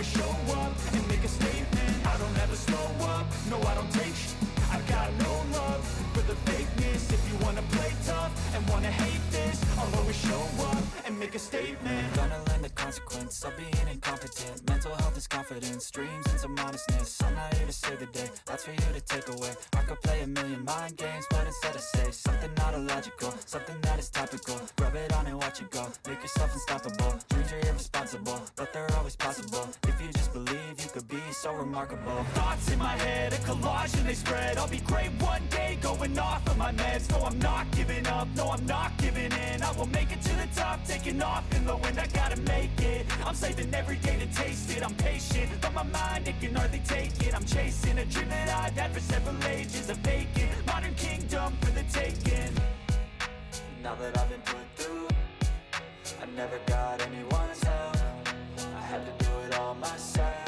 always show up and make a statement. I don't ever slow up, no I don't take sh**. I got no love for the fakeness. If you wanna play tough and wanna hate this, I'll always show up and make a statement. Gonna learn the consequence of being incompetent. Mental health is confidence, dreams and some honestness. I'm not here to save the day, that's for you to take away. I could play a million mind games, but instead I say something not illogical, something that is topical. Rub it on and watch it go, make yourself unstoppable. Dreams are irresponsible, but they're always possible. If you just believe, you could be so remarkable. Thoughts in my head, a collage and they spread. I'll be great one day, going off of my meds. No, I'm not giving up, no, I'm not giving in. I will make it to the top, taking off in the wind. I gotta make it, I'm saving every day to taste it. I'm patient, but my mind, it can hardly take it. I'm chasing a dream that I've had for several ages. A vacant, modern kingdom for the taking. Now that I've been put through, I never got anyone's help. I had to do it all myself.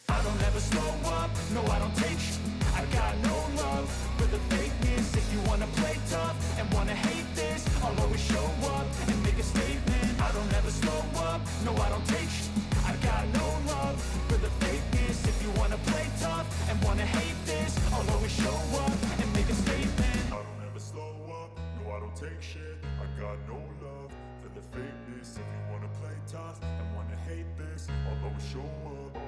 I don't ever slow up, no I don't take sh**. I got no love for the fakeness. If you wanna play tough and wanna hate this, I'll always show up and make a statement. I don't ever slow up, no I don't take sh**. I got no love for the fakeness. If you wanna play tough and wanna hate this, I'll always show up and make a statement. I don't ever slow up, no I don't take shit. I got no love for the fakeness. If you wanna play tough and wanna hate this, I'll always show up.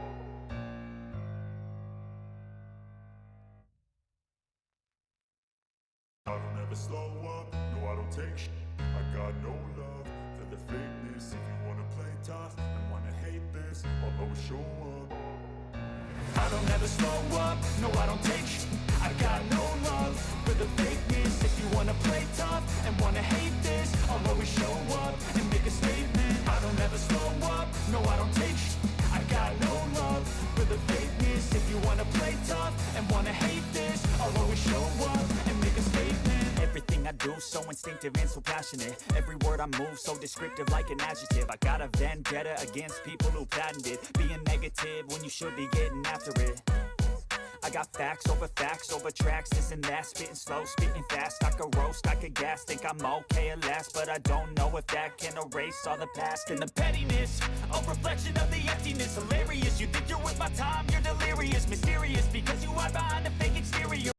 I don't ever slow up, no I don't take shit. I got no love for the fakeness. If you wanna play tough and wanna hate this, I'll always show up. I don't ever slow up, no I don't take sh**. I got no love for the fakeness. If you wanna play tough and wanna hate this, I'll always show up and make a statement. I don't ever slow up, no I don't take sh**. I got no love for the fakeness. If you wanna play tough and wanna hate this, I'll always show up and make a statement. Everything I do so instinctive and so passionate. Every word I move so descriptive like an adjective. I got a vendetta against people who patented being negative when you should be getting after it. I got facts over tracks, this and that. Spitting slow, spitting fast. I could roast, I could gas. Think I'm okay at last, but I don't know if that can erase all the past. And the pettiness, a reflection of the emptiness. Hilarious, you think you're worth my time, you're delirious. Mysterious, because you hide behind a fake exterior.